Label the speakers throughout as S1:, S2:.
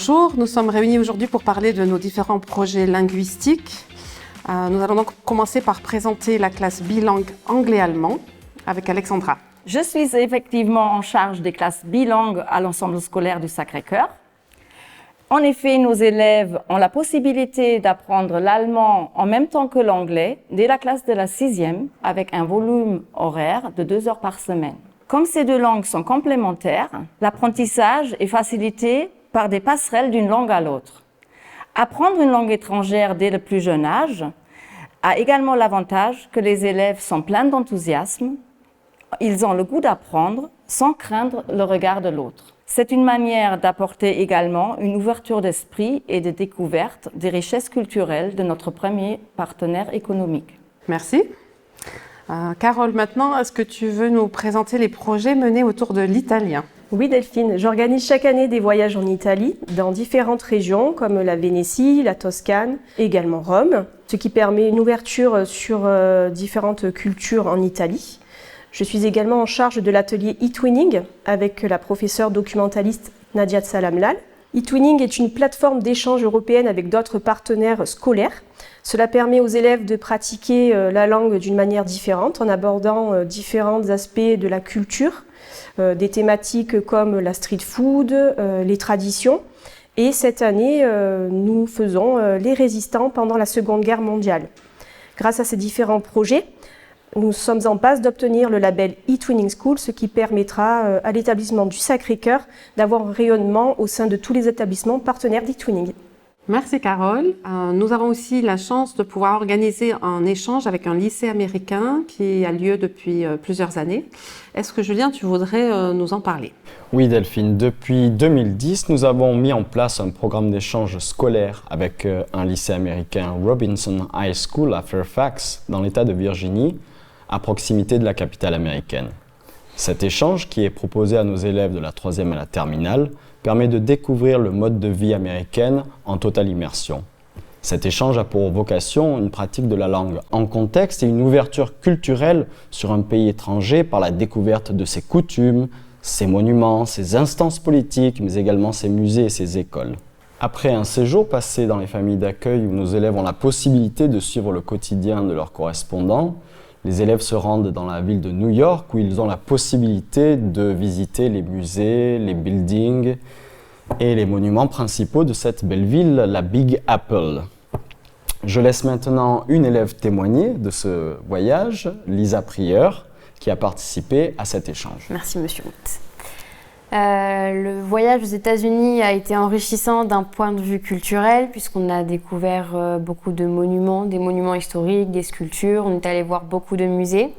S1: Bonjour, nous sommes réunis aujourd'hui pour parler de nos différents projets linguistiques. Nous allons donc commencer par présenter la classe bilingue anglais-allemand avec Alexandra.
S2: Je suis effectivement en charge des classes bilingues à l'ensemble scolaire du Sacré-Cœur. En effet, nos élèves ont la possibilité d'apprendre l'allemand en même temps que l'anglais dès la classe de la 6e avec un volume horaire de 2 heures par semaine. Comme ces deux langues sont complémentaires, l'apprentissage est facilité par des passerelles d'une langue à l'autre. Apprendre une langue étrangère dès le plus jeune âge a également l'avantage que les élèves sont pleins d'enthousiasme. Ils ont le goût d'apprendre sans craindre le regard de l'autre. C'est une manière d'apporter également une ouverture d'esprit et de découverte des richesses culturelles de notre premier partenaire économique.
S1: Merci. Carole, maintenant, est-ce que tu veux nous présenter les projets menés autour de l'italien ?
S3: Oui Delphine, j'organise chaque année des voyages en Italie, dans différentes régions comme la Vénétie, la Toscane, et également Rome, ce qui permet une ouverture sur différentes cultures en Italie. Je suis également en charge de l'atelier e-twinning avec la professeure documentaliste Nadia Salamlal. E-twinning est une plateforme d'échange européenne avec d'autres partenaires scolaires. Cela permet aux élèves de pratiquer la langue d'une manière différente en abordant différents aspects de la culture, des thématiques comme la street food, les traditions. Et cette année, nous faisons les résistants pendant la Seconde Guerre mondiale. Grâce à ces différents projets, nous sommes en passe d'obtenir le label e-Twinning School, ce qui permettra à l'établissement du Sacré-Cœur d'avoir un rayonnement au sein de tous les établissements partenaires d'e-Twinning.
S1: Merci Carole. Nous avons aussi la chance de pouvoir organiser un échange avec un lycée américain qui a lieu depuis plusieurs années. Est-ce que Julien, tu voudrais nous en parler ?
S4: Oui Delphine, depuis 2010, nous avons mis en place un programme d'échange scolaire avec un lycée américain, Robinson High School à Fairfax, dans l'État de Virginie, à proximité de la capitale américaine. Cet échange, qui est proposé à nos élèves de la 3e à la terminale, permet de découvrir le mode de vie américaine en totale immersion. Cet échange a pour vocation une pratique de la langue en contexte et une ouverture culturelle sur un pays étranger par la découverte de ses coutumes, ses monuments, ses instances politiques, mais également ses musées et ses écoles. Après un séjour passé dans les familles d'accueil où nos élèves ont la possibilité de suivre le quotidien de leurs correspondants, les élèves se rendent dans la ville de New York où ils ont la possibilité de visiter les musées, les buildings et les monuments principaux de cette belle ville, la Big Apple. Je laisse maintenant une élève témoigner de ce voyage, Lisa Prieur, qui a participé à cet échange.
S5: Merci Monsieur Rout. Le voyage aux États-Unis a été enrichissant d'un point de vue culturel puisqu'on a découvert beaucoup de monuments, des monuments historiques, des sculptures. On est allé voir beaucoup de musées.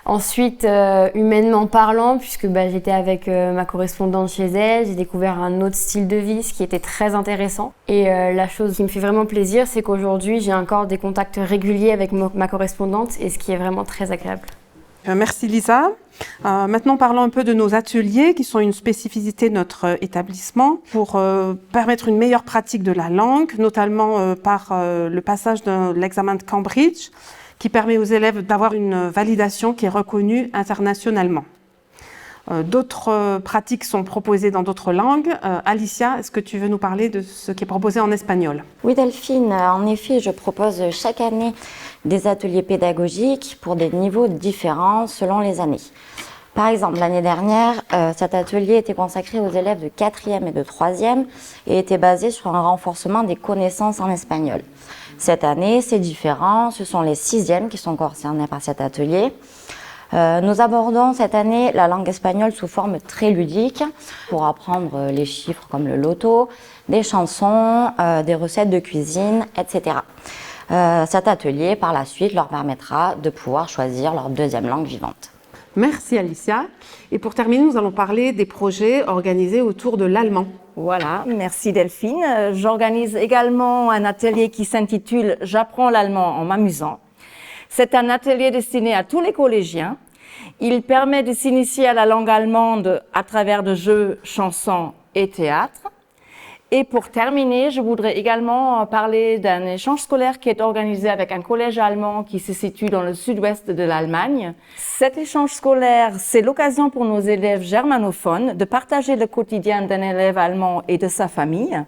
S5: Ensuite, humainement parlant, puisque j'étais avec ma correspondante chez elle, j'ai découvert un autre style de vie, ce qui était très intéressant. Et la chose qui me fait vraiment plaisir, c'est qu'aujourd'hui, j'ai encore des contacts réguliers avec ma correspondante, et ce qui est vraiment très agréable.
S1: Merci Lisa. Maintenant, parlons un peu de nos ateliers qui sont une spécificité de notre établissement pour permettre une meilleure pratique de la langue, notamment par le passage de l'examen de Cambridge qui permet aux élèves d'avoir une validation qui est reconnue internationalement. D'autres pratiques sont proposées dans d'autres langues. Alicia, est-ce que tu veux nous parler de ce qui est proposé en espagnol ?
S6: Oui Delphine, en effet, je propose chaque année des ateliers pédagogiques pour des niveaux différents selon les années. Par exemple, l'année dernière, cet atelier était consacré aux élèves de 4e et de 3e et était basé sur un renforcement des connaissances en espagnol. Cette année, c'est différent, ce sont les 6e qui sont concernés par cet atelier. Nous abordons cette année la langue espagnole sous forme très ludique pour apprendre les chiffres comme le loto, des chansons, des recettes de cuisine, etc. Cet atelier, par la suite, leur permettra de pouvoir choisir leur 2e langue vivante.
S1: Merci Alicia. Et pour terminer, nous allons parler des projets organisés autour de l'allemand.
S2: Voilà, merci Delphine. J'organise également un atelier qui s'intitule « J'apprends l'allemand en m'amusant ». C'est un atelier destiné à tous les collégiens. Il permet de s'initier à la langue allemande à travers de jeux, chansons et théâtre. Et pour terminer, je voudrais également parler d'un échange scolaire qui est organisé avec un collège allemand qui se situe dans le sud-ouest de l'Allemagne. Cet échange scolaire, c'est l'occasion pour nos élèves germanophones de partager le quotidien d'un élève allemand et de sa famille,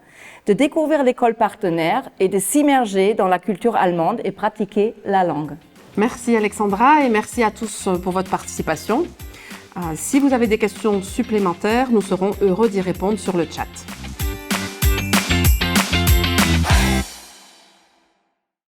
S2: de découvrir l'école partenaire et de s'immerger dans la culture allemande et pratiquer la langue.
S1: Merci Alexandra et merci à tous pour votre participation. Si vous avez des questions supplémentaires, nous serons heureux d'y répondre sur le chat.